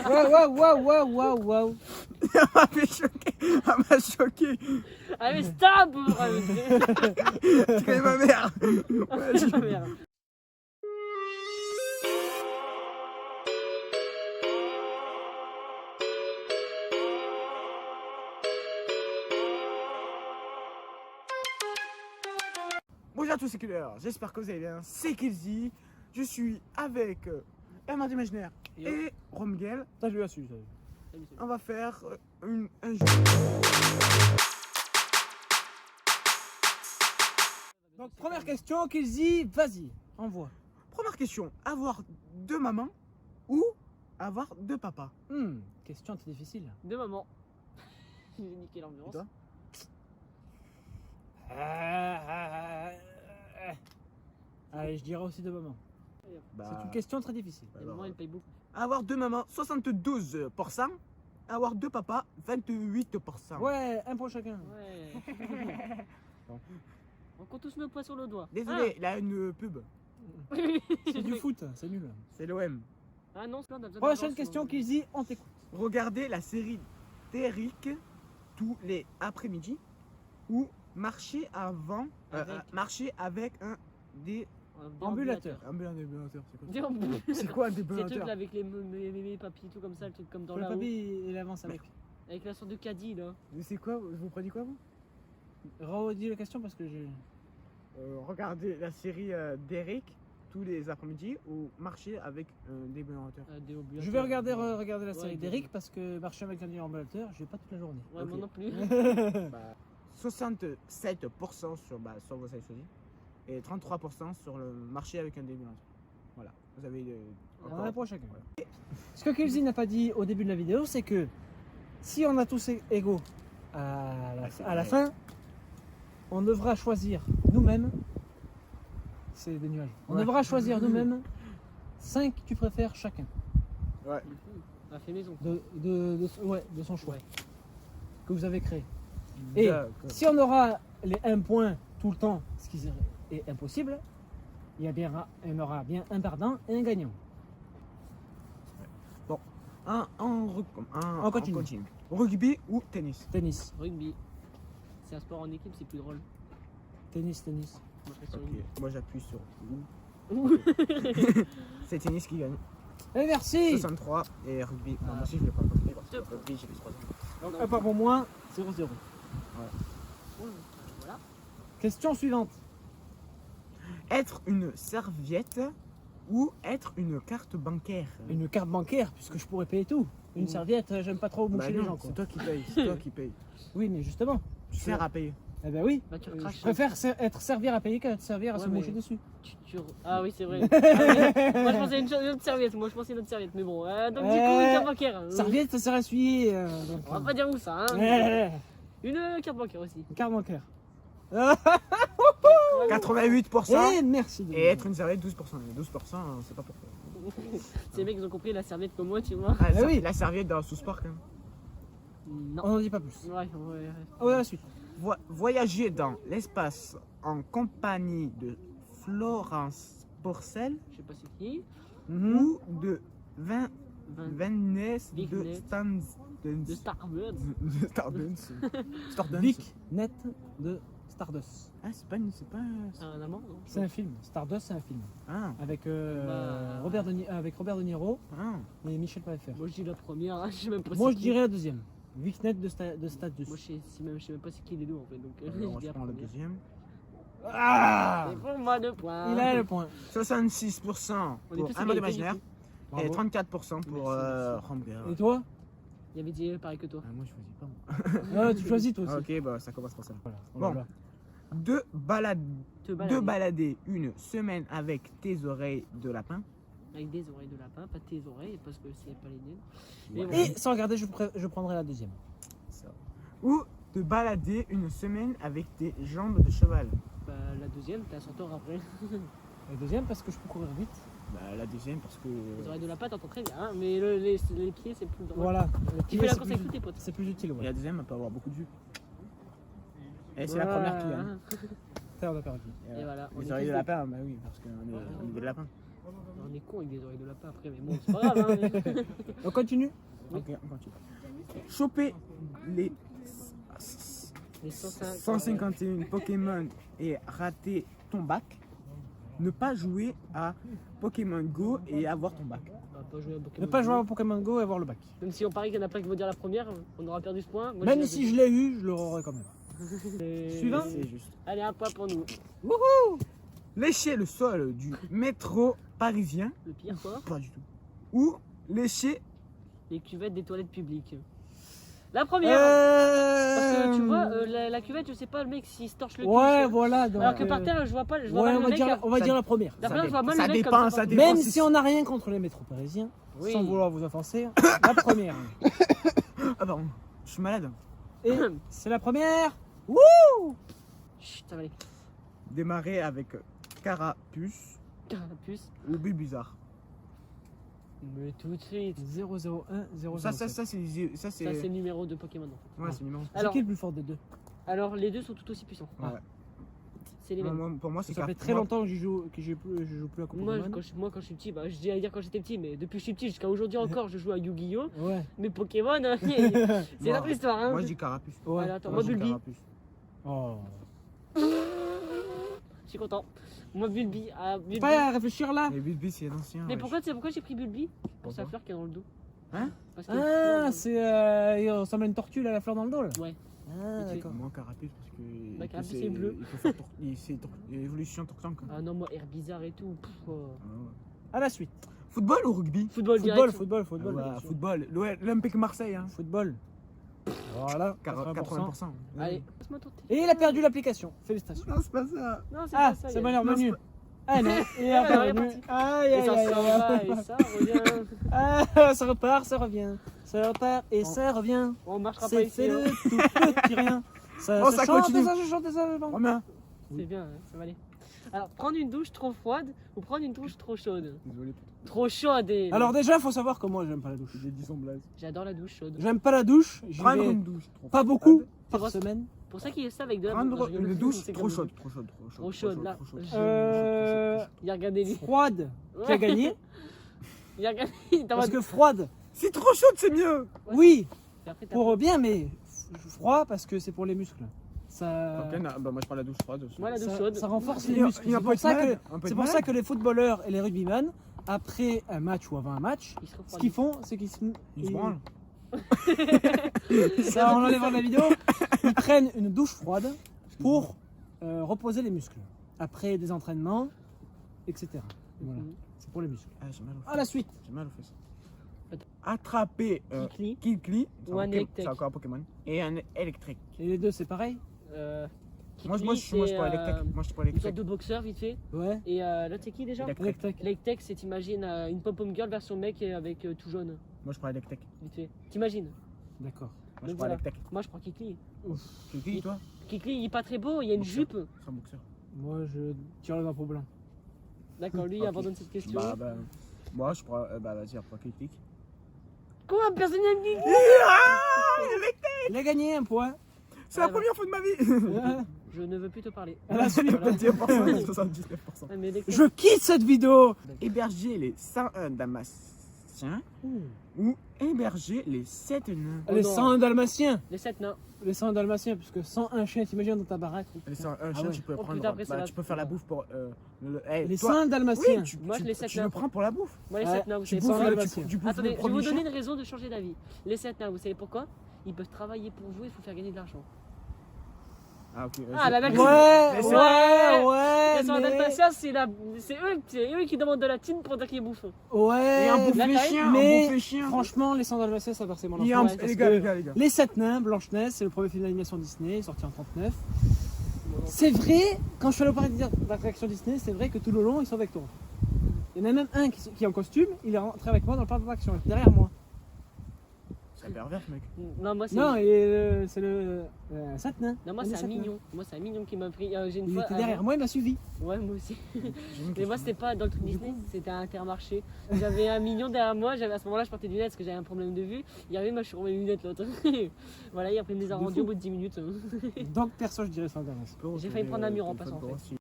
Waouh. Elle m'a fait choquer. Elle m'a choqué. Allez, stop. Tu connais ma mère. Merde. Bonjour à tous, c'est Killer. J'espère que vous allez bien. C'est Kelsey. Je suis avec Emma Imaginaire et Romgel. Ça, je lui ai su. On va faire un jeu. Donc, première question, Kelsey, vas-y, envoie. Première question, avoir deux mamans ou avoir deux papas? Question très difficile. De maman. J'ai niqué l'ambiance. Et toi? Allez, je dirais aussi de maman. Bah, C'est une question très difficile. Et maman, elle paye beaucoup. avoir deux mamans, 72%. Avoir deux papas, 28%. Ouais, un pour chacun. Ouais. Bon. On compte tous nos points sur le doigt. Désolé, il a une pub. C'est du foot, c'est nul. C'est l'OM. Ah non, c'est là, on a besoin Prochaine d'avance, question, sinon- Kelsey, on t'écoute. Regardez la série d'Eric tous les après-midi ou marcher marcher avec un Ambulateur. déambulateur. C'est quoi? Déambulateur. C'est quoi un C'est le truc déambulateur? là avec les papiers, tout comme ça, le truc comme dans Pour le là-haut. papier, il avance avec. Avec la sorte de caddie là. C'est quoi? Vous prenez quoi vous? Redis la question parce que j'ai. Regardez la série d'Eric tous les après-midi ou marcher avec un déambulateur. Déambulateur. Je vais regarder la Ouais, série bien d'Eric sûr. parce que marcher avec un déambulateur, je vais pas toute la journée. Ouais, moi Ok. non plus. 67% sur vos sites choisis et 33% sur le marché avec un déambulateur. Voilà, vous avez On en a pour chacun. Voilà. Ce que Kelsey n'a pas dit au début de la vidéo, c'est que si on a tous égaux à la fin, on devra choisir nous-mêmes. C'est des nuages. On Ouais. devra choisir nous-mêmes 5 tu préfères chacun Ouais. On a fait maison. de son choix Ouais. que vous avez créé. Et D'accord. si on aura les 1 point tout le temps, ce qui est impossible, il y en aura bien un perdant et un gagnant. On continue. continue. Rugby ou tennis? Tennis, Rugby. C'est un sport en équipe, c'est plus drôle. tennis. Moi, je reste sur rugby. Moi j'appuie sur Ouh. c'est tennis qui gagne. Et merci. 63 et rugby. Moi aussi je vais pas continuer parce que rugby j'ai fait 3 ans. Donc un point pour moi, 0-0. Voilà. Question suivante. Être une serviette ou être une carte bancaire? Une carte bancaire, puisque je pourrais payer tout. Une Ouh. serviette, j'aime pas trop Bah moucher les non, gens. Quoi. c'est toi qui payes, c'est toi qui payes. Oui, mais justement. Tu sers à payer. Eh ben oui. Bah, tu Je recraches. préfère être servir à payer qu'être servir à Ouais, se mais- moucher dessus. Ah oui, c'est vrai. Ah oui. Moi, je pensais à une autre serviette. Moi, je pensais à une autre serviette. Mais bon, donc du coup, une carte bancaire. Serviette, ça sert à essuyer. Donc, On va pas dire où ça. Hein. eh, Une carte bancaire aussi. une carte bancaire. 88% Et merci. et être une serviette 12%. 12%, c'est pas pourquoi. Ces mecs, ils ont compris la serviette comme moi, tu vois. Ah, oui. La serviette dans sous-sport quand même. Non. On n'en dit pas plus. Ouais. Oh, la suite. Voyager dans l'espace en compagnie de Florence Porcel Je sais pas c'est qui. ou de Van- Vanessa de Vignette. Stardust. De Starbird. Stardust. Stardust. Vic Net de Stardust. Ah, c'est pas. C'est un amant, non? C'est un film. Stardust, c'est un film. Ah, Avec, Bah. Robert De Niro ah. et Michel Pfeiffer. Moi, je dis la première. Hein. Je sais même pas Moi, c'est je qui. dirais la deuxième. Vic Net de Stardust. Moi, je sais même pas c'est qui les deux en fait. Donc, Alors, je dis je la prends le première. deuxième. Ah C'est pour moi 2 points. Il a le point. 66% On est pour tous un mode égalité, imaginaire du coup. et Bravo. 34% pour Merci. Rambert. Et toi Il y avait dit pareil que toi. Ah, moi, je choisis pas. Moi. Tu choisis toi aussi. Ah, ok, bah ça commence par ça. Voilà. Bon. Voilà. De Te de balader. balader une semaine avec tes oreilles de lapin. Avec des oreilles de lapin, pas tes oreilles, parce que c'est pas les miennes. Mais Ouais. bon. Et sans regarder, je prendrai la deuxième. Ça. Ou de balader une semaine avec tes jambes de cheval. Bah, la deuxième, t'as 100 heures après. La deuxième parce que je peux courir vite. Bah, la deuxième parce que. Les oreilles de lapin, t'entends très bien, hein, mais les pieds, c'est plus drôle. Voilà. Tu fais la course avec tous tes potes. C'est plus utile, Et ouais. la deuxième, elle peut avoir beaucoup de vues. Et c'est la première qui gagne. Ça, on a perdu. Et voilà. on est Les oreilles tous de des- lapin, bah oui, parce qu'on est des lapins. On est con avec des oreilles de lapin après, mais bon, c'est pas grave. Hein. On continue. Ok, on continue. Choper les Les 151 Pokémon et rater ton bac. Ne pas jouer à Pokémon Go et avoir ton bac. On va pas jouer à Pokémon Ne pas Go. jouer à Pokémon Go et avoir le bac. Même si on parie qu'il y en a plein qui vont dire la première, on aura perdu ce point. Moi, Même j'ai si je l'ai eu, je l'aurais quand même. Et- Suivant. C'est juste. Allez, un point pour nous. Lécher le sol du métro parisien. Le pire, quoi. Pas du tout. Ou lécher. Les cuvettes des toilettes publiques. La première. Parce que tu vois, la cuvette, je sais pas, le mec s'il se torche le cul. Ouais, voilà. Donc, Alors que par terre, je vois pas, je vois ouais, mal on le va mec. dire, on va ça- dire la première. La première, je vois mal ça le mec dépend, comme ça par dépend. terre. Même c'est- si on n'a rien contre les métros parisiens, Oui. sans vouloir vous offenser, la première. Ah pardon, je suis malade. Et c'est la première. Chut, ça va aller. Démarrer avec Carapuce Carapuce. ou Bulbizarre. Mais tout de suite. 001 007. Ça c'est. Ça, c'est le numéro de Pokémon. En fait. Ouais, c'est le numéro. C'est Alors- qui le plus fort des deux? Alors, les deux sont tout aussi puissants. Ouais. C'est les mêmes. Pour moi, c'est Ça fait Car- très moi- longtemps que je joue plus à Moi, Pokémon. quand je suis petit, bah, je dis à dire quand j'étais petit, mais depuis que je suis petit jusqu'à aujourd'hui encore, je joue à Yu-Gi-Oh! Ouais. Mais Pokémon, hein, c'est Moi- notre histoire. Hein. Moi, je dis Carapuce. Ouais. Allez, attends, Moi, moi je dis Bulbi. Carapuce. Oh. Je suis content. Moi Bulbi. Ah, Bulbi. Pas à réfléchir là. Mais Bulbi, c'est ancien. Mais wesh. pourquoi, tu sais pourquoi j'ai pris Bulbi? Pour sa Pourquoi fleur qui est dans le dos. Hein? Parce qu'il y a une fleur Ah, c'est. Il ressemble à une tortue là, la fleur dans le dos là. Ouais. Ah, Et tu- d'accord. Moi, Carapuce, parce que. Bah, il Carapuce, faut- c'est bleu. Il faut faire évolution Tortank. Ah non, moi air bizarre et tout. Pff, oh. À la suite. Football ou rugby? Football Football, direct. football, football. Ouais, bien sûr. football. L'Olympique Marseille. Hein. Football. Voilà, 80%. 80%. Allez, laisse-moi tenter. Et il a perdu l'application. Félicitations. Non, c'est pas ça. Non, c'est Ah, pas ça. c'est y a- bon, il est revenu. Non, Ah non, il est Ah, il est revenu. reparti. Aïe, Et aïe, ça aïe, s'en aïe, va aïe. et ça revient. Ah, ça repart, ça revient. Ça repart et Bon. ça revient. On marchera pas C'est ici. fait hein. le tout petit rien. Ça, Oh, se ça chante, continue. ça se chante, ça se chante. Romain. C'est bien, hein, ça va aller. Alors, prendre une douche trop froide ou prendre une douche trop chaude? Désolé. Trop chaude et... Alors déjà, faut savoir que moi, j'aime pas la douche. J'ai dit son blaze. J'adore la douche chaude. J'aime pas la douche. J'y Prendre vais une douche. trop pas froide. beaucoup C'est par vrai. semaine. Pour ça qu'il est ça avec de la Prendre je rigole. une douche C'est trop comme- chaude. Trop chaude. Trop chaude. Trop chaude, là. Trop chaude. Il a regardé lui. Froide qui a gagné. Il a regardé. Il est en Parce mode- que froide, C'est trop chaude, c'est mieux. Ouais. oui, Et après, t'as- pour bien, mais froid parce que c'est pour les muscles. Ça, Ok, bah moi je prends la douche froide aussi. Moi, la douche ça, chaude. ça renforce Il les y a- muscles. il y a C'est pas pour de ça malade, que un peu c'est de pour ça malade. que les footballeurs et les rugbyman, après un match ou avant un match, Il se ce refroidit. qu'ils font, c'est qu'ils se. Il se branle. Ça, on enlève la vidéo. Ils prennent une douche froide pour reposer les muscles. Après des entraînements, etc. Voilà. Mhm. C'est pour les muscles. Ah, j'ai mal au À la suite. J'ai mal aux fesses. Attends. Attraper Kikli. Kikli, Ou un électrique. c'est encore un Pokémon, et un électrique. Et les deux, c'est pareil? Moi, Kikli, je prends c'est, électrique. Moi, je prends une sorte électrique. de boxeur vite fait. Ouais. Et l'autre, c'est qui déjà? Électrique. Électrique. Electek, c'est t'imagines une pom-pom girl version mec avec tout jaune. Moi, je prends électrique. Vite fait. T'imagines? D'accord. Moi, je Donc prends voilà. électrique. Moi, je prends Kikli. Kikli, toi? Kikli, il est pas très beau, il y a une Boxeur. jupe. C'est un boxeur. Moi, je tire le drapeau blanc. D'accord, lui, il Ok. abandonne cette question. Bah, moi, je prends. Bah, vas-y, après Kikli. Quoi? Personne n'a dit? Il a gagné un point. C'est la Ouais, bah. première fois de ma vie! Je ne veux plus te parler. À la suite. Voilà. 21%, 79%. Ah, mais Electek- Je quitte cette vidéo. Héberger les 101 Dalmatiens ou héberger les 7 nains. Oh Les non. 101 dalmatiens. Les 7 nains. Les 101 dalmatiens, puisque 101 chiens, t'imagines dans ta baraque. Les 101 Ah chiens, ouais. tu peux Oh, prendre. putain, après, Bah, c'est la- tu peux faire la bouffe pour. Hey, Les toi- 101 dalmatiens. Oui, tu, Moi, je les 7 tu nains. le prends pour la bouffe. Moi, les Ouais, 7 nains, vous Tu savez bouffes bouffes pourquoi? le- le, tu bouffes Attendez, le je vais vous premier donner chien. une raison de changer d'avis. Les 7 nains, vous savez pourquoi? Ils peuvent travailler pour vous, il faut faire gagner de l'argent. Ah, ok. Ah, la Ouais, d'accord. ouais, Les 101 mais... Dalmatiens, c'est eux qui demandent de la thune pour dire qu'ils bouffent. Ouais, Et un La bouffé taille, chien, mais un bouffé chien. franchement, les 100 dalmatiens, ça a versé mon Il y a enfance. un- parce les gars, que les gars, les gars. Les 7 nains, Blanche-Neige, c'est le premier film d'animation Disney, sorti en 39. C'est vrai, quand je suis allé au parc d'attractions Disney, c'est vrai que tout le long, ils sont avec toi. Il y en a même un qui est en costume, il est rentré avec moi dans le parc d'attractions, derrière moi. C'est pervers, mec. Non, moi, c'est Non, c'est le 7 nains. non, moi, Un des c'est un sept nains. mignon. Moi, c'est un mignon qui m'a pris. J'ai une Il fois. était derrière moi, il m'a suivi. Ouais, moi aussi. J'ai une Mais moi, question. c'était pas dans le truc Du Disney, c'était à Intermarché. J'avais un mignon derrière moi, à ce moment-là, je portais des lunettes parce que j'avais un problème de vue. Il arrivait, moi, je suis remis mes lunettes l'autre. Voilà, il a pris mes a De rendu fou. au bout de 10 minutes. Donc perso, je dirais 100 dalmatiens. J'ai failli prendre un mur en passant, en fait.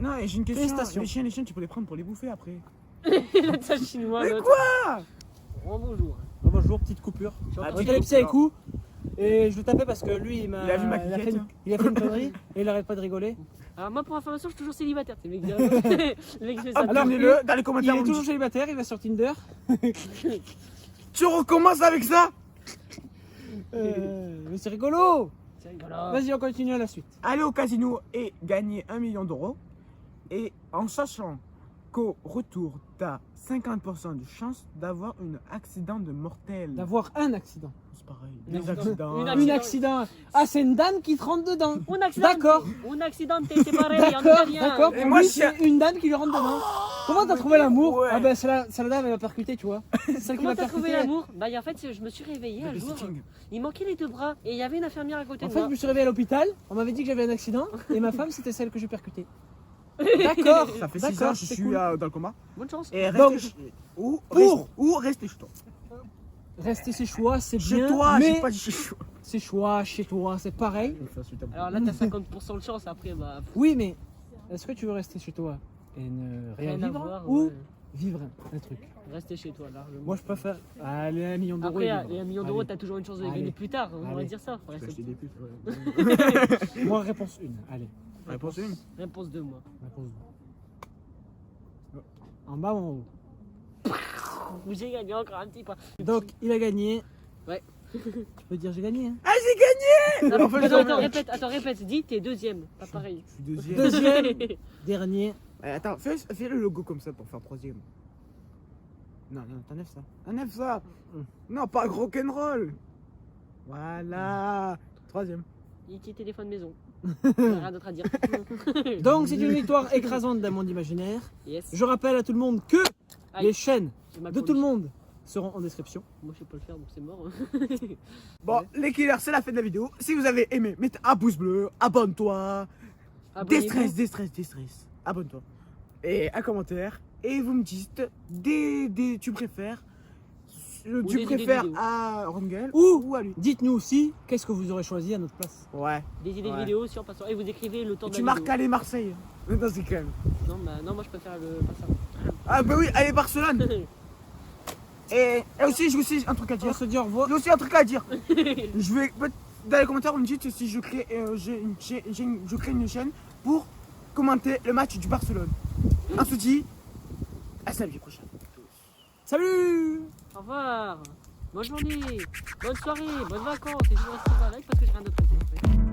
Non, et j'ai une question. Félicitations. Les chiens, tu peux les prendre pour les bouffer après. La tache chinois. Mais l'autre. quoi? Oh, bonjour. Bon, bonjour, petite coupure. Je suis Ah, encore- Je vais les à coups. Et je le tapais parce que lui, il m'a. Il a vu ma fait cliquette, une, hein. il a fait une connerie et il arrête pas de rigoler. Alors, moi, pour information, je suis toujours célibataire. C'est le mec le mec qui fait ça. Ah, Alors, le dans les Il commentaires. est on me toujours dit, célibataire, il va sur Tinder. tu recommences avec ça? Mais c'est rigolo. C'est rigolo. Vas-y, on continue à la suite. Aller au casino et gagner 1 million d'euros. Et en sachant qu'au retour, t'as 50% de chance d'avoir un accident de mortel. D'avoir un accident. C'est pareil. Un Des accident. accidents. Une Un accident. Ah, c'est une dame qui te rentre dedans. Un accident. D'accord. Un accident, c'est pareil, en D'accord, italien. d'accord. Et Pour moi, lui, je tiens- c'est une dame qui lui rentre dedans. Comment t'as trouvé l'amour? ouais. Ah ben, c'est la dame, elle va percuter, tu vois. Celle qui Comment va t'as trouvé percuter. l'amour? Bah, en fait, je me suis réveillée un Le jour. babysitting. Il manquait les deux bras et il y avait une infirmière à côté En de fait, je moi. me suis réveillé à l'hôpital, on m'avait dit que j'avais un accident, et ma femme, c'était celle que j'ai percutée. D'accord, Ça fait 6 ans d'accord, que je c'est suis cool. dans le coma. Bonne chance. Et Donc, restez pour- ou restez chez toi. Rester chez choix, c'est Chez bien, toi, j'ai mais pas dit chez toi. c'est choix, chez toi, c'est pareil. Alors là, t'as 50% de chance après, bah. Oui, mais est-ce que tu veux rester chez toi et ne rien Rien à vivre, voir, ou ouais. vivre un truc? Restez chez toi, largement. Moi, je préfère aller à 1 million d'euros. Après, et vivre. les 1 million d'euros, Allez. t'as toujours une chance de Allez. gagner plus tard. On va Allez. dire ça. Faut Je vais rester- acheter des putes. Ouais. Moi, réponse 1. Allez, Réponse une. Réponse 2 mois. réponse 2. En bas ou en haut? J'ai gagné encore un petit pas. Donc, il a gagné. Ouais. Tu peux dire j'ai gagné, hein? Ah, j'ai gagné! Non, En fait, attends, j'avais- attends, répète. Dis, t'es deuxième. Pas pareil. Je suis deuxième. Deuxième, dernier. Attends, fais le logo comme ça pour faire troisième. Non, t'enlèves ça. Enlève ça. Non, pas rock'n'roll. Voilà. Troisième. Il téléphone maison. Rien d'autre à dire. Donc, c'est une victoire écrasante d'un monde imaginaire. Yes. Je rappelle à tout le monde que Aïe. les chaînes J'ai mal de pour tout le lui. monde seront en description. Moi, je sais pas le faire, donc c'est mort. Bon, les killers, c'est la fin de la vidéo. Si vous avez aimé, mettez un pouce bleu, abonne-toi. Abonnez-vous. Déstress. Abonne-toi. Et un commentaire. Et vous me dites des tu préfères. des Tu idées préfères vidéo. à Rangel Ou à lui. dites-nous aussi qu'est-ce que vous aurez choisi à notre place. Ouais. Des idées de Ouais. vidéos sur passant. Et vous écrivez le temps Et de tu la marques vidéo. aller Marseille. Non, c'est quand même. Non, moi je préfère le passant. Ah, bah oui, allez Barcelone. Et aussi, j'ai aussi un truc à On dire. se dit au revoir. J'ai aussi un truc à dire. Je vais dans les commentaires, vous me dites si je crée, je crée une chaîne pour commenter le match du Barcelone. On se dit à samedi prochain. Salut! Au revoir. Bonne journée. Bonne soirée. Bonnes vacances. Et je reste sur la live parce que j'ai rien d'autre à dire.